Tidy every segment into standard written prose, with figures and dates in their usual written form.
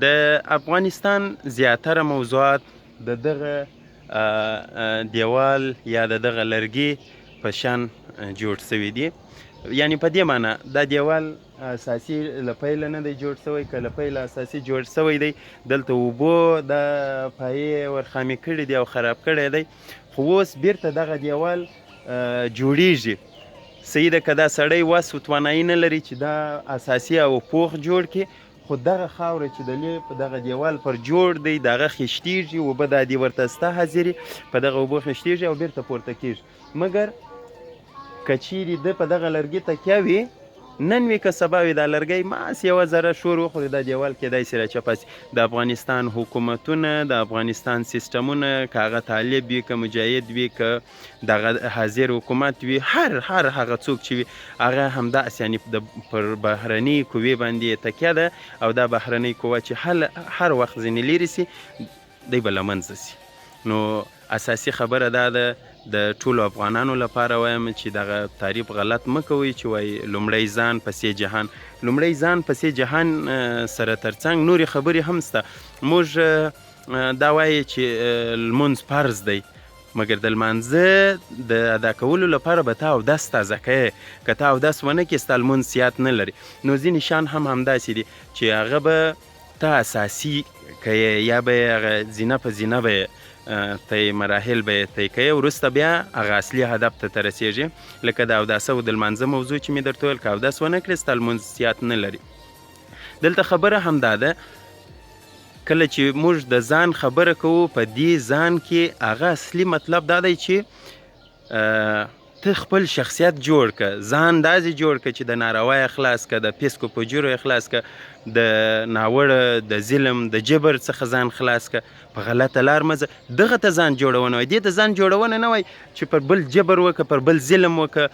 د افغانستان زیاتره موضوعات د دغه دیوال یا د دغه لرګي په شان جوړ سوي دي. یعنی په دې معنی دا دیوال اساسي له پیله نه دی جوړ سوی، که له پیله اساسي جوړ سوی دی دلته اوبو د پایې ورخامې کړي دي او خراب کړی دی، خو اوس بیرته دغه دیوال جوړیږي. صحیح ده، که دا سړی وس و توانایي نه لري چې دا اساسي او پوخ جوړ کړي، خو دغه خاوره چې د لې په دغه دیوال پر جوړ دی دغه خښتېږي، اوبه دا دي ورته سته حاضري په دغه اوبو خښتېږي او بیرته پورته کېږي. مګر که چیرې ده په دغه لرګي تکیه وي، نن وي که سبا وي، دا لرګی ماس یوه ذره شور وخوري دا دیوال کیدای سي راچپه سي. د افغانستان حکومتونه، د افغانستان سیستمونه، که هغه طالب وي، که مجاهد وي، که دغه حاضر حکومت وي، هر هغه څوک چې وي هغه همداسې یعنې پر بهرني قوې باندې تکیه ده او دا بهرنۍ قوه چې هر وخت ځینې لرې سي دی به له منځه سي. نو اساسي خبره دا ده د ټولو افغانانو لپاره وایم چې دغه تعریف غلط مه کوئ چې وایي لومړی ځان پسې جهان. لومړی ځان پسې جهان سره ترڅنګ نورې خبرې هم شته. موږ دا وایي چې لمونځ فرض دی، مګر د لمانځه د ادا کولو لپاره به ته اودس تازه کوې. که ته اودس ونه کړې ستا لمونځ سیات نه لري. نو ځینې شیان هم همداسې دي چې هغه به ته اساسي کوې یا به یې هغه زینه په زینه به یې ته مراحل به یې طی کوې، وروسته بیا هغه اصلي هدف ته رسېږي. لکه د اوداسه او د لمانځه موضوع چې مې درته ویل، که اودس ونه کړې ستا لمونځ سیات نه لري. دلته خبره همدا ده، کله چې موږ د ځان خبره کوو په دې ځان کې هغه اصلي مطلب دا دی چې ته خپل شخصیت جوړ که، ځان داسې جوړ که چې د ناروا خلاص که، د پیسکو پجورو خلاص که، د ناوړه د ظلم د جبر څخه ځان خلاص که، په غلطه لار مه ځه. دغه ته ځان جوړونه وایي. دې ته ځان جوړونه نه وایي چې پر بل جبر وکړه، پر بل ظلم وکړه،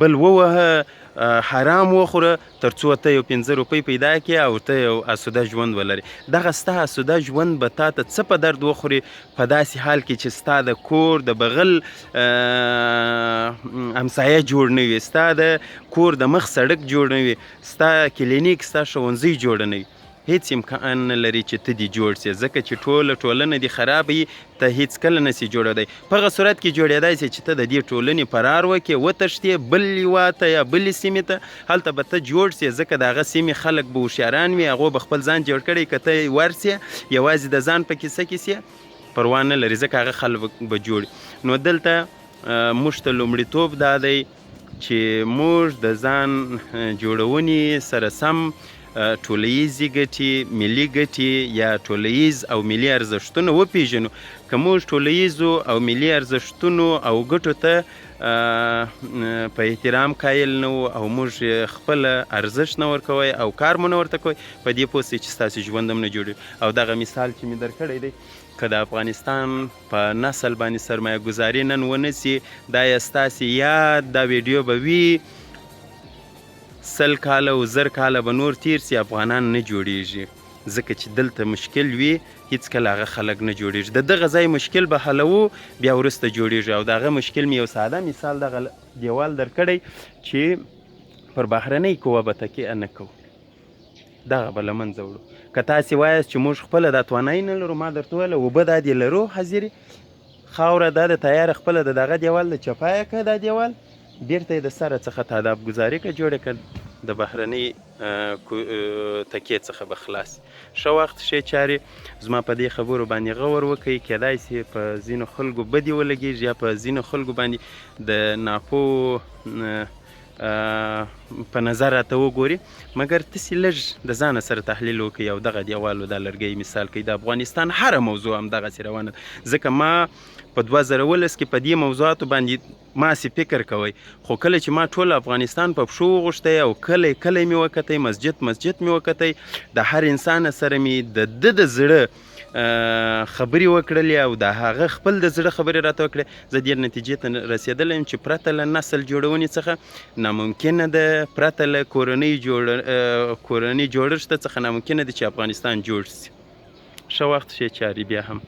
بل ووهه، حرام وخوره تر څو ته یو 5 روپۍ پیدا کړې او ته یو اسوده ژوند ولرې. دغه ستا اسوده ژوند به تا ته څه په درد وخوري په داسې حال کې چې ستا د کور د بغل همسایه جوړ نه وي، ستا د کور د مخ سړک جوړ نه وي، ستا کلینیک، ستا ښوونځی جوړ نه وي. هیڅ امکان نه لري چې ته دې جوړ سې، ځکه چې ټوله ټولنه دې خراب وي، ته هیڅ کله نسي جوړېدی. په هغه صورت کې جوړېدای سي چې ته د دې ټولنې فرار وکړې، وتښتې بل هېواد ته یا بلې سیمې ته، هلته به ته جوړ سې، ځکه د هغه سیمې خلک به هوښیاران وي، هغو به خپل ځان جوړ کړی. که ته ورسې یوازې د ځان په کیسه کې سې، پروا نه لري، ځکه هغه خلک به جوړ. نو دلته موږ ته لومړیتوب دا دی چې موږ د ځان جوړونې سره سم ټولیزې ګټې، ملي ګټې یا ټولیز او ملي ارزښتونه وپېژنو. که موږ ټولیزو او ملي ارزښتونو او ګټو ته په احترام قایل نه وو او موږ خپله ارزښت نه ورکوی او کار مو نه ورته کوی، په دې پوه سئ چې ستاسې ژوند هم نه جوړوي. او دغه مثال چې مې درکړی دی، که د افغانستان په نسل باندې سرمایه ګذاري نن ونه سي، دا یې ستاسې یاد، دا ویډیو به وي 100 کاله او 1000 کاله به نور تیر سي، افغانان نه جوړیږي. ځکه چې دلته مشکل وي هیڅکله هغه خلک نه جوړیږي. د دغه ځای مشکل به حلوو، بیا وروسته جوړیږي. او د هغه مشکل مې یو ساده مثال دغه دیوال درکړی چې پر بهرنۍ قوه به تکیه نه کوو، دغه به له منځه وړو. که تاسې وایاست چې موږ خپله دا توانایي نه لرو، ما درته ویله اوبه دا دې لرو حاضري، خاوره دا د تیاره خپله د دغه دیوال د چپایه که دا دیوال بیرته یې د سره څخه تاداب ګذاري که جوړه که د بهرنۍ تکیې څخه به خلاص. ښه وخت ښې چارې. زما په دې خبرو باندې غور وکړئ، کیدای سي په ځینو خلکو بدې ولګېږي یا په ځینو خلکو باندې د ناپوه په نظر راته وګوري، مګر تاسې لږ د ځانه سره تحلیل وکړئ او دغه دیوال او دا لرګی مثال کړئ. د افغانستان هره موضوع همدغسې روانه ده. ځکه ما په 2019 کې په دې موضوعاتو باندې ماسې فکر کوئ، خو کله چې ما ټول افغانستان په پښو وغوښتی او کلی مې وکتی، مسجد مې وکتی، د هر انسان سره مې د زړه خبرې وکړلې او د هغه خپل د زړه خبرې راته وکړې، زه دې نتیجې ته رسېدلی یم چې پرته له نسل جوړونې څخه ناممکنه ده، پرته له کورنۍ جوړښت څخه ناممکنه ده چې افغانستان جوړ شي. ښه وخت ښې چارې بیا هم.